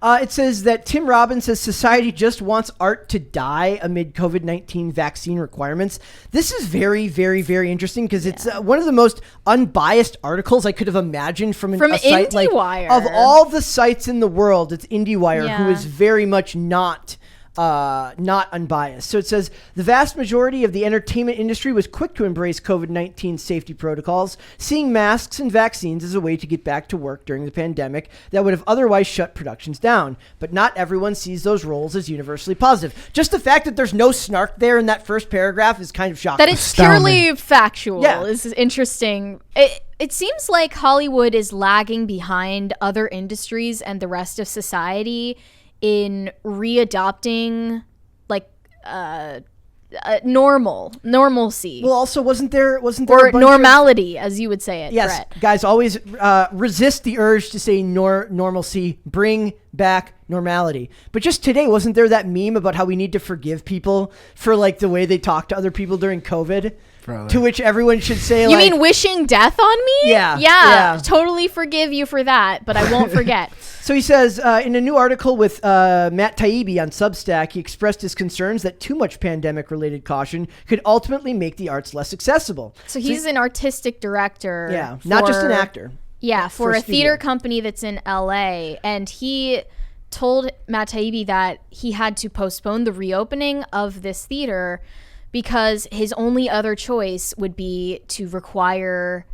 It says that Tim Robbins says society just wants art to die amid COVID-19 vaccine requirements. This is very, very, very interesting because it's one of the most unbiased articles I could have imagined from a site IndieWire. Of all the sites in the world, it's IndieWire, who is very much not unbiased. So it says the vast majority of the entertainment industry was quick to embrace COVID-19 safety protocols, seeing masks and vaccines as a way to get back to work during the pandemic that would have otherwise shut productions down. But not everyone sees those roles as universally positive. Just the fact that there's no snark there in that first paragraph is kind of shocking. That it's purely factual is interesting. It seems like Hollywood is lagging behind other industries and the rest of society in readopting normalcy. Well, also wasn't there or normality, as you would say it? Yes, Brett. guys, always resist the urge to say normalcy. Bring back normality. But just today, wasn't there that meme about how we need to forgive people for like the way they talk to other people during COVID? Probably. To which everyone should say, you mean wishing death on me? Yeah. Totally forgive you for that, but I won't forget. So he says, in a new article with Matt Taibbi on Substack, he expressed his concerns that too much pandemic-related caution could ultimately make the arts less accessible. So he's an artistic director. Yeah, not just an actor. Yeah, for a theater company that's in LA. And he told Matt Taibbi that he had to postpone the reopening of this theater because his only other choice would be to require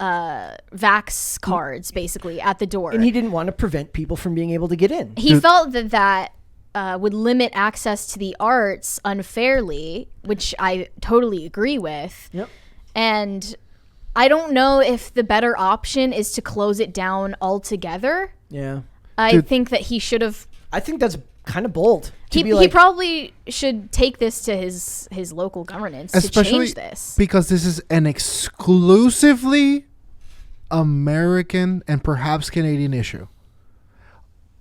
vax cards basically at the door. And he didn't want to prevent people from being able to get in. He felt that would limit access to the arts unfairly, which I totally agree with. Yep. And I don't know if the better option is to close it down altogether. Yeah. I think that he should have. I think that's kind of bold. He probably should take this to his local governance to change this. Because this is an exclusively American and perhaps Canadian issue.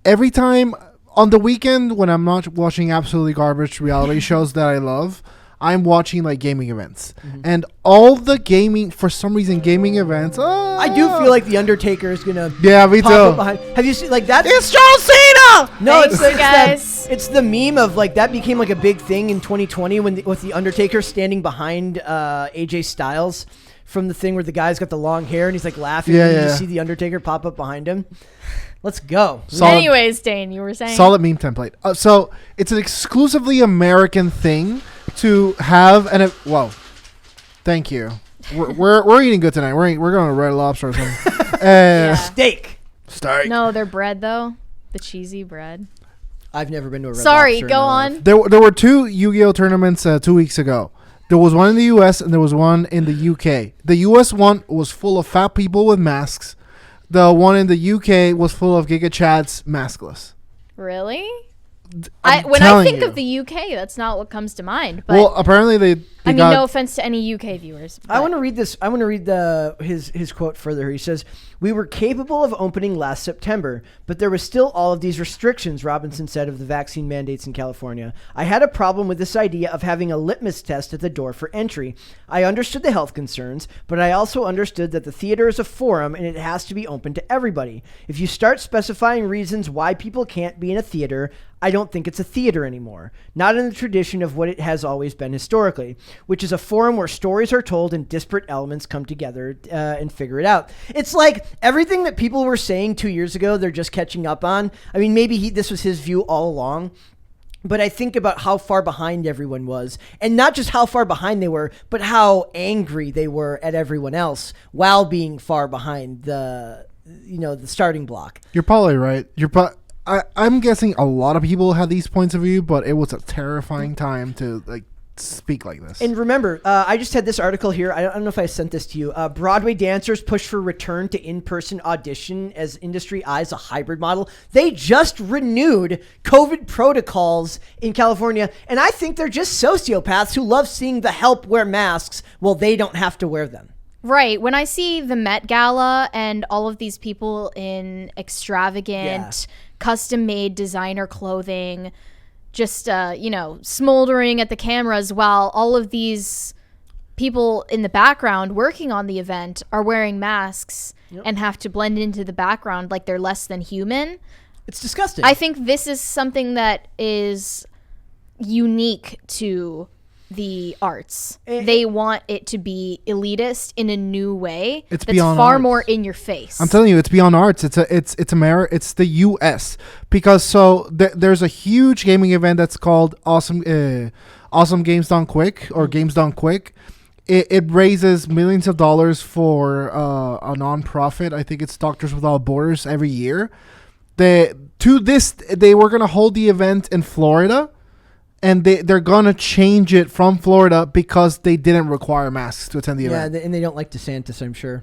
Every time on the weekend when I'm not watching absolutely garbage reality shows that I love, I'm watching like gaming events. And all the gaming, for some reason, gaming events. I do feel like The Undertaker is going to me pop too. up behind. Have you seen like that? It's John Cena! No, Thanks, it's the meme of like that became like a big thing in 2020 with The Undertaker standing behind AJ Styles from the thing where the guy's got the long hair and he's like laughing and you see The Undertaker pop up behind him. Let's go. Anyways, Dane, you were saying? Solid meme template. So it's an exclusively American thing to have whoa. Thank you. We're eating good tonight. We're going to Red Lobster or something. Steak. No, they're bread though. The cheesy bread. I've never been to a Red Sorry, Lobster go on. There were 2 Yu-Gi-Oh tournaments 2 weeks ago. There was one in the US and there was one in the UK. The US one was full of fat people with masks. The one in the UK was full of Giga Chads maskless. Really? When I think of the UK, that's not what comes to mind. But well, apparently they I mean, no offense to any UK viewers. I want to read this. I want to read his quote further. He says, "We were capable of opening last September, but there was still all of these restrictions," Robinson said of the vaccine mandates in California. "I had a problem with this idea of having a litmus test at the door for entry. I understood the health concerns, but I also understood that the theater is a forum and it has to be open to everybody. If you start specifying reasons why people can't be in a theater, I don't think it's a theater anymore. Not in the tradition of what it has always been historically, which is a forum where stories are told and disparate elements come together and figure it out." It's like everything that people were saying 2 years ago, they're just catching up on. I mean, maybe this was his view all along, but I think about how far behind everyone was, and not just how far behind they were, but how angry they were at everyone else while being far behind the starting block. You're probably right. I'm guessing a lot of people had these points of view, but it was a terrifying time to speak like this. And remember, I just had this article here. I don't know if I sent this to you. Broadway dancers push for return to in-person audition as industry eyes a hybrid model. They just renewed COVID protocols in California, and I think they're just sociopaths who love seeing the help wear masks while they don't have to wear them. Right. When I see the Met Gala and all of these people in extravagant, custom-made designer clothing, just, smoldering at the cameras while all of these people in the background working on the event are wearing masks and have to blend into the background like they're less than human, It's disgusting. I think this is something that is unique to the arts. They want it to be elitist in a new way. It's that's beyond far arts. more in your face. I'm telling you, it's beyond arts. It's the U.S. because there's a huge gaming event that's called Awesome Games Done Quick or Games Done Quick. It raises millions of dollars for a nonprofit. I think it's Doctors Without Borders every year. They were gonna hold the event in Florida. And they're going to change it from Florida because they didn't require masks to attend the event. Yeah, and they don't like DeSantis, I'm sure.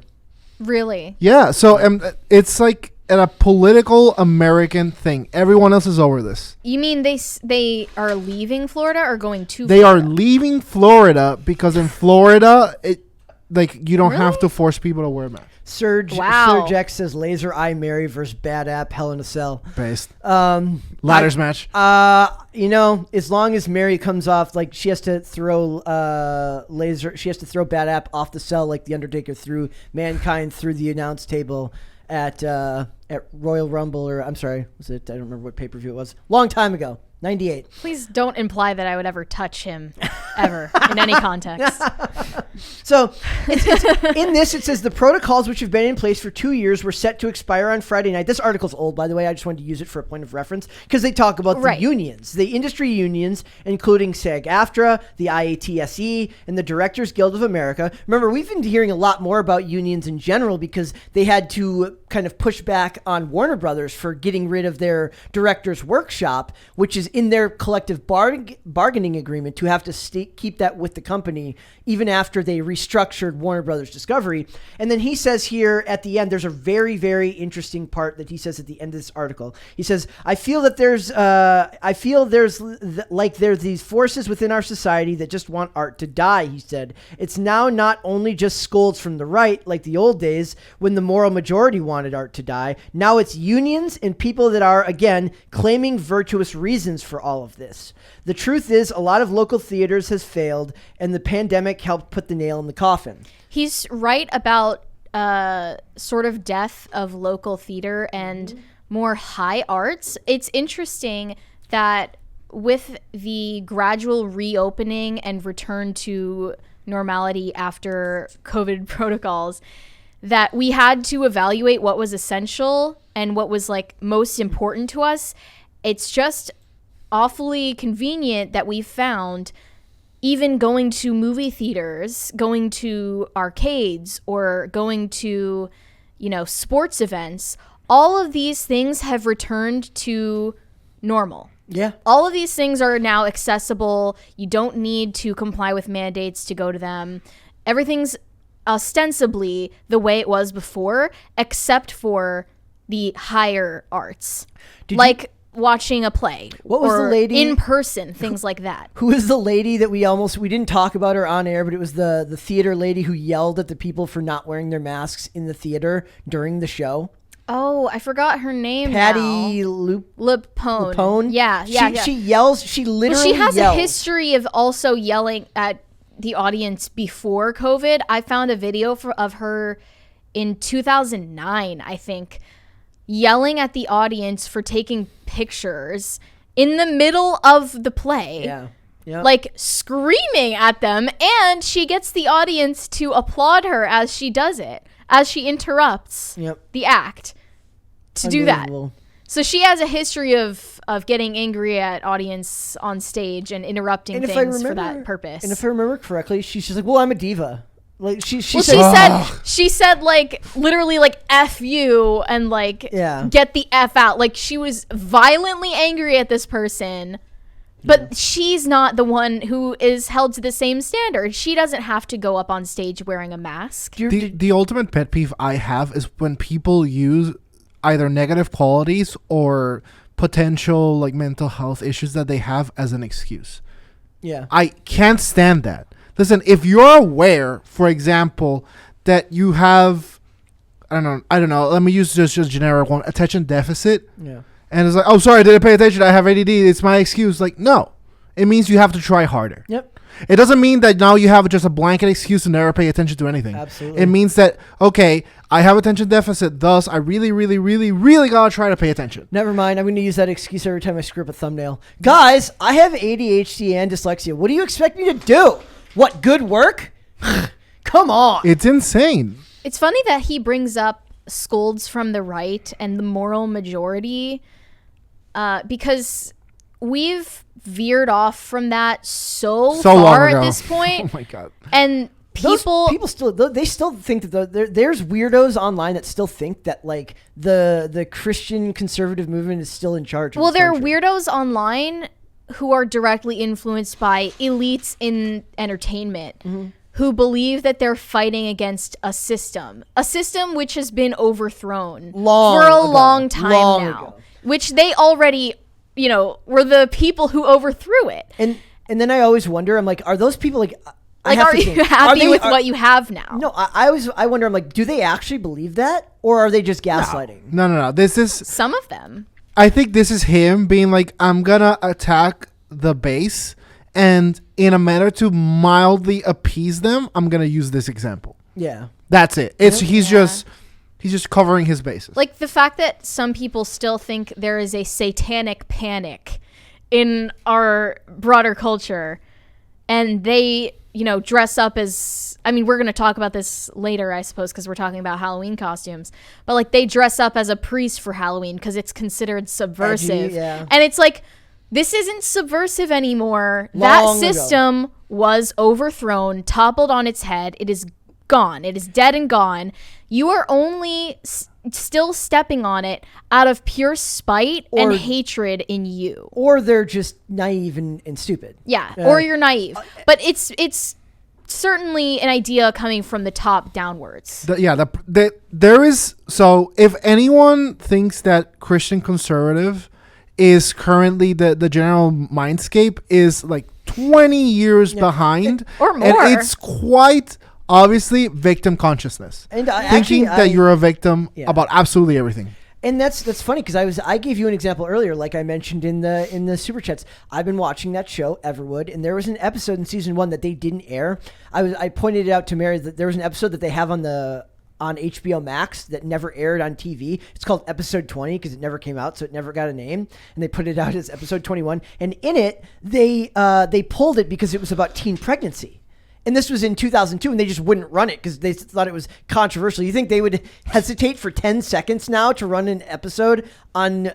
Really? Yeah, so it's like a political American thing. Everyone else is over this. You mean they are leaving Florida or going to They Florida? are leaving Florida because in Florida, you don't have Really? to force people to wear masks. Serge X says Laser Eye Mary versus Bad App Hell in a Cell. Based. Ladders match. As long as Mary comes off, like she has to throw she has to throw Bad App off the cell like the Undertaker threw Mankind through the announce table at Royal Rumble, or I'm sorry, was it? I don't remember what pay-per-view it was. Long time ago. 98. Please don't imply that I would ever touch him, ever, in any context. So, in this, it says the protocols which have been in place for 2 years were set to expire on Friday night. This article's old, by the way. I just wanted to use it for a point of reference because they talk about the unions, the industry unions, including SAG-AFTRA, the IATSE, and the Directors Guild of America. Remember, we've been hearing a lot more about unions in general because they had to kind of push back on Warner Brothers for getting rid of their directors' workshop, which is in their collective bargaining agreement to have to keep that with the company even after they restructured Warner Brothers Discovery. And then he says here at the end, there's a very, very interesting part that he says at the end of this article. He says, I feel there's these forces within our society that just want art to die, he said. It's now not only just scolds from the right, like the old days when the moral majority wanted art to die. Now it's unions and people that are, again, claiming virtuous reasons for all of this. The truth is, a lot of local theaters has failed, and the pandemic helped put the nail in the coffin. He's right about sort of death of local theater and more high arts. It's interesting that with the gradual reopening and return to normality after COVID protocols, that we had to evaluate what was essential and what was like most important to us. It's just awfully convenient that we found even going to movie theaters, going to arcades, or going to, sports events, all of these things have returned to normal. Yeah. All of these things are now accessible. You don't need to comply with mandates to go to them. Everything's ostensibly the way it was before, except for the higher arts. Watching a play. What was the lady in person, things like that. Who was the lady that we didn't talk about her on air, but it was the theater lady who yelled at the people for not wearing their masks in the theater during the show? Oh, I forgot her name. Patty Lupone. Yeah. She yells. She literally yells. She has yells. a history of also yelling at the audience before COVID. I found a video of her in 2009, I think, yelling at the audience for taking pictures in the middle of the play. Yeah. Like screaming at them, and she gets the audience to applaud her as she does it, as she interrupts the act to do that. So she has a history of getting angry at audience on stage and interrupting things for that purpose. And if I remember correctly, she's just like, well, I'm a diva. Like she said like literally like F you and like get the F out. Like she was violently angry at this person, but she's not the one who is held to the same standard. She doesn't have to go up on stage wearing a mask. The ultimate pet peeve I have is when people use either negative qualities or potential like mental health issues that they have as an excuse. Yeah. I can't stand that. Listen, if you're aware, for example, that you have, I don't know, let me use just a generic one, attention deficit. Yeah. And it's like, oh, sorry, I didn't pay attention. I have ADD. It's my excuse. Like, no. It means you have to try harder. Yep. It doesn't mean that now you have just a blanket excuse to never pay attention to anything. Absolutely. It means that, okay, I have attention deficit, thus I really, really, really, really gotta try to pay attention. Never mind. I'm going to use that excuse every time I screw up a thumbnail. Guys, I have ADHD and dyslexia. What do you expect me to do? What, good work? Come on. It's insane. It's funny that he brings up scolds from the right and the moral majority because we've veered off from that so far at this point. Oh my God. And people still think that there's weirdos online that still think that like the Christian conservative movement is still in charge. Well, there are weirdos online who are directly influenced by elites in entertainment who believe that they're fighting against a system which has been overthrown for a long time now, which they already, were the people who overthrew it. And then I always wonder, I'm like, are those people like are you happy with what you have now? No, I wonder, I'm like, do they actually believe that, or are they just gaslighting? No. This is some of them. I think this is him being like, I'm gonna attack the base, and in a manner to mildly appease them, I'm gonna use this example. Yeah, that's it. He's just covering his bases. Like the fact that some people still think there is a satanic panic in our broader culture, and they, dress up as, we're going to talk about this later, I suppose, because we're talking about Halloween costumes, but like they dress up as a priest for Halloween because it's considered subversive. Edgy, yeah. And it's like, this isn't subversive anymore. That system was overthrown, toppled on its head. It is gone. It is dead and gone. You are only still stepping on it out of pure spite and hatred in you. Or they're just naive and stupid. Yeah, or you're naive. But it's certainly an idea coming from the top downwards. There is, so if anyone thinks that Christian conservative is currently the general mindscape is like 20 years behind. Or more. And it's quite obviously victim consciousness. And thinking that you're a victim about absolutely everything. And that's funny because I gave you an example earlier, like I mentioned in the super chats. I've been watching that show Everwood, and there was an episode in season 1 that they didn't air. I pointed it out to Mary that there was an episode that they have on HBO Max that never aired on TV. It's called episode 20 because it never came out, so it never got a name. And they put it out as episode 21. And in it, they pulled it because it was about teen pregnancy. And this was in 2002, and they just wouldn't run it because they thought it was controversial. You think they would hesitate for 10 seconds now to run an episode on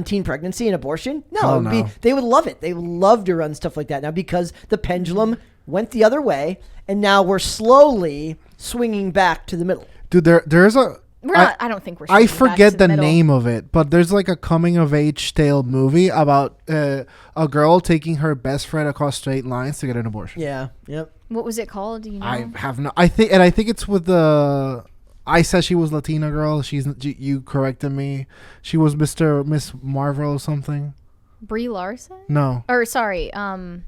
teen pregnancy and abortion? No, they would love it. They would love to run stuff like that now because the pendulum went the other way, and now we're slowly swinging back to the middle. Dude, there's a... I don't think we're. I forget the name of it, but there's like a coming of age tale movie about a girl taking her best friend across straight lines to get an abortion. Yeah. Yep. What was it called? Do you know? I have no. I think it's with the. I said she was Latina girl. You corrected me. She was Miss Marvel or something. Brie Larson? No. Or sorry. Imani.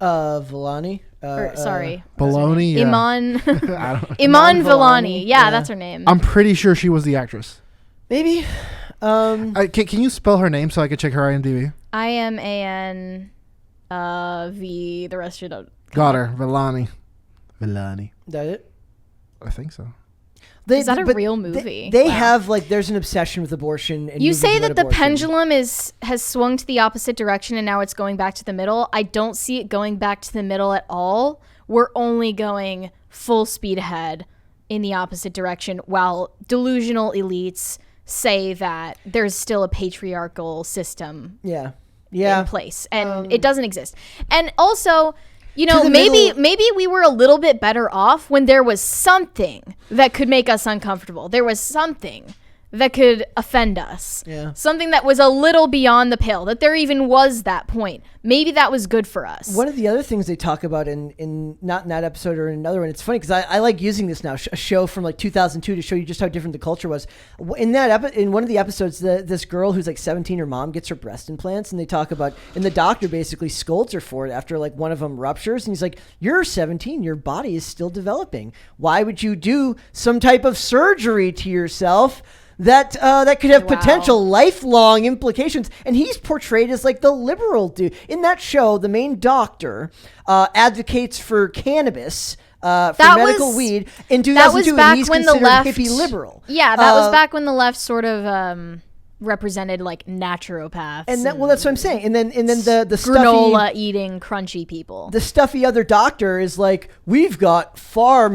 Vellani. Sorry. Baloney. Yeah. Iman Vellani. Yeah, that's her name. I'm pretty sure she was the actress. Maybe. Can you spell her name so I can check her IMDb? IMAN V. The rest you don't. Got her. Vellani. Is that it? I think so. Is that a real movie? They have there's an obsession with abortion. And you say that the pendulum has swung to the opposite direction and now it's going back to the middle. I don't see it going back to the middle at all. We're only going full speed ahead in the opposite direction while delusional elites say that there's still a patriarchal system in place and it doesn't exist. And also... maybe we were a little bit better off when there was something that could make us uncomfortable. There was something that could offend us. Yeah. Something that was a little beyond the pale, that there even was that point. Maybe that was good for us. One of the other things they talk about in not in that episode or in another one, it's funny because I like using this now, a show from 2002 to show you just how different the culture was. In one of the episodes, this girl who's 17, her mom gets her breast implants, and they talk about, and the doctor basically scolds her for it after one of them ruptures, and he's like, "You're 17, your body is still developing. Why would you do some type of surgery to yourself that could have Wow. potential lifelong implications. And he's portrayed as like the liberal dude in that show. The main doctor advocates for cannabis. For medical weed in 2002, that was back and he's when the considered left hippie liberal. Yeah, that was back when the left sort of represented like naturopaths And that's what I'm saying. And then the granola stuffy, eating crunchy people. the stuffy other doctor is like, we've got other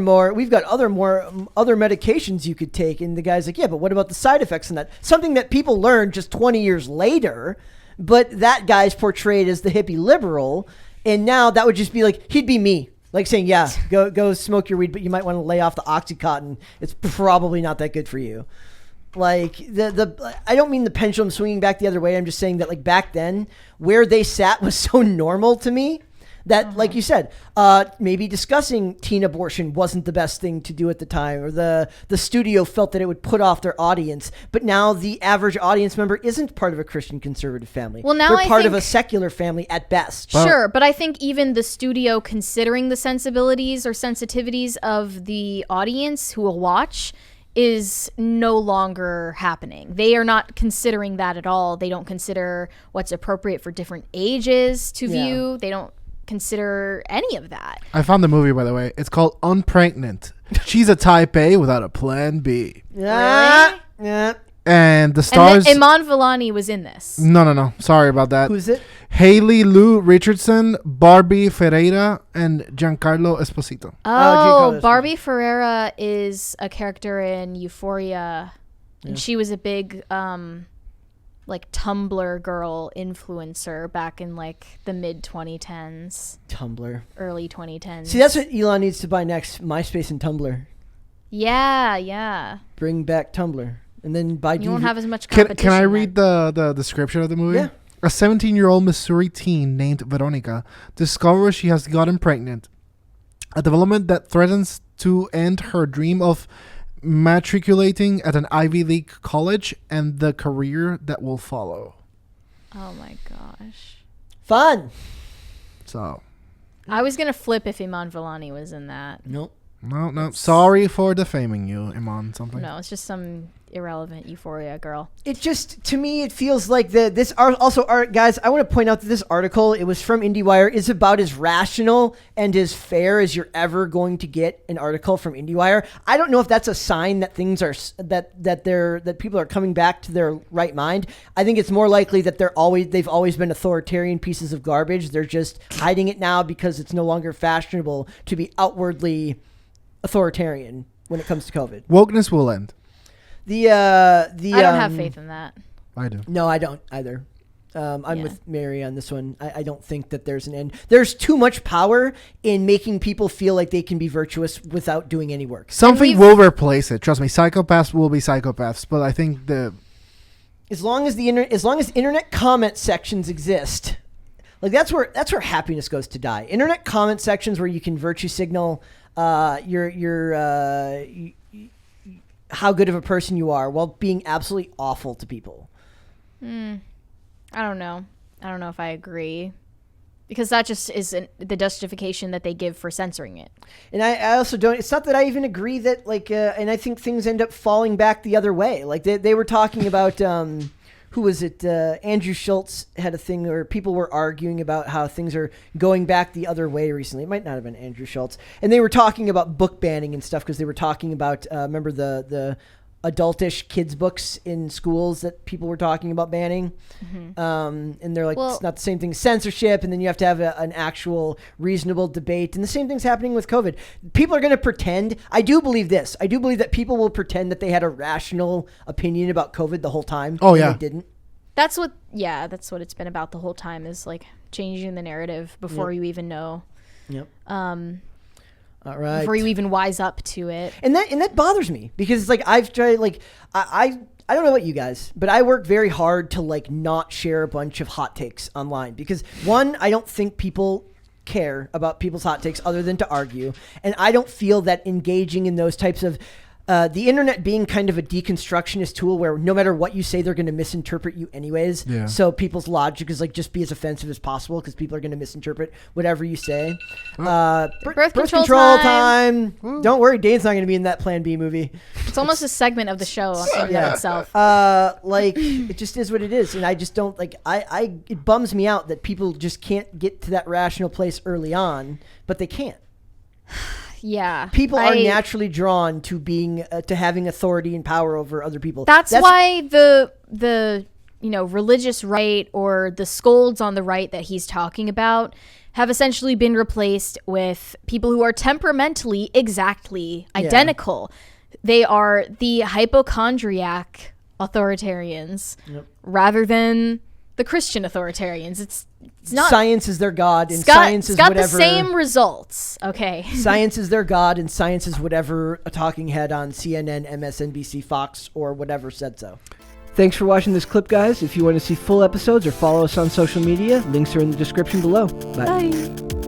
medications you could take. And the guy's like, yeah, but what about the side effects in that? Something that people learned just 20 years later, but that guy's portrayed as the hippie liberal. And now that would just be like, he'd be me. Like saying, yeah, go smoke your weed, but you might want to lay off the Oxycontin. It's probably not that good for you. Like I don't mean the pendulum swinging back the other way. I'm just saying that like back then where they sat was so normal to me that like you said, maybe discussing teen abortion wasn't the best thing to do at the time, or the studio felt that it would put off their audience. But now the average audience member isn't part of a Christian conservative family. Well, now they're part of a secular family at best. Sure, but I think even the studio considering the sensibilities or sensitivities of the audience who will watch is no longer happening. They are not considering that at all. They don't consider what's appropriate for different ages to view. They don't consider any of that. I found the movie, by the way. It's called Unpregnant. She's a type A without a plan B. Yeah. Yeah. And the stars... And Iman Vellani was in this. No. Sorry about that. Who's it? Haley Lou Richardson, Barbie Ferreira, and Giancarlo Esposito. Oh, Barbie Ferreira is a character in Euphoria. Yeah. And she was a big like Tumblr girl influencer back in like the mid 2010s. Tumblr. Early 2010s. See, that's what Elon needs to buy next, MySpace and Tumblr. Yeah. Bring back Tumblr. And then buy You won't have as much competition. Can I read the description of the movie? Yeah. A 17-year-old Missouri teen named Veronica discovers she has gotten pregnant. A development that threatens to end her dream of matriculating at an Ivy League college and the career that will follow. Oh my gosh. Fun. So. I was going to flip if Iman Vellani was in that. Nope. No. Sorry for defaming you, Iman. Something. No, it's just some irrelevant Euphoria girl. It just, to me, it feels like guys, I want to point out that this article, it was from IndieWire, is about as rational and as fair as you're ever going to get an article from IndieWire. I don't know if that's a sign that things are, that people are coming back to their right mind. I think it's more likely that they've always been authoritarian pieces of garbage. They're just hiding it now because it's no longer fashionable to be authoritarian when it comes to COVID. Wokeness will end. I don't have faith in that. I do. No, I don't either. I'm with Mary on this one. I don't think that there's an end. There's too much power in making people feel like they can be virtuous without doing any work. Something will replace it. Trust me, psychopaths will be psychopaths. But I think as long as internet comment sections exist, like that's where happiness goes to die. Internet comment sections where you can virtue signal how good of a person you are while being absolutely awful to people. I don't know if I agree, because that just isn't the justification that they give for censoring it. And I also don't, it's not that I even agree that and I think things end up falling back the other way. Like they were talking about, who was it? Andrew Schultz had a thing where people were arguing about how things are going back the other way recently. It might not have been Andrew Schultz. And they were talking about book banning and stuff because they were talking about, remember the adultish kids books in schools that people were talking about banning. Mm-hmm. And they're like, it's not the same thing as censorship. And then you have to have an actual reasonable debate. And the same thing's happening with COVID. People are going to pretend. I do believe this. I do believe that people will pretend that they had a rational opinion about COVID the whole time. Oh, yeah. They didn't. That's what it's been about the whole time, is like changing the narrative before you even know. Yep. All right. Before you even wise up to it. And that bothers me because it's like I've tried, like I don't know about you guys, but I work very hard to like not share a bunch of hot takes online because one, I don't think people care about people's hot takes other than to argue, and I don't feel that engaging in those types of the internet being kind of a deconstructionist tool where no matter what you say, they're going to misinterpret you anyways. Yeah. So people's logic is like just be as offensive as possible because people are going to misinterpret whatever you say. Birth control time. Don't worry, Dane's not going to be in that Plan B movie. It's almost a segment of the show in and of itself. Like it just is what it is, and I just don't like. It bums me out that people just can't get to that rational place early on, but they can't. Yeah, people are naturally drawn to being to having authority and power over other people. That's why the religious right or the scolds on the right that he's talking about have essentially been replaced with people who are temperamentally exactly identical. They are the hypochondriac authoritarians rather than the Christian authoritarians. It's not science is their god, and science is whatever. It's got the same results. Okay. Science is their god, and science is whatever a talking head on CNN, MSNBC, Fox, or whatever said so. Thanks for watching this clip, guys. If you want to see full episodes or follow us on social media, links are in the description below. Bye.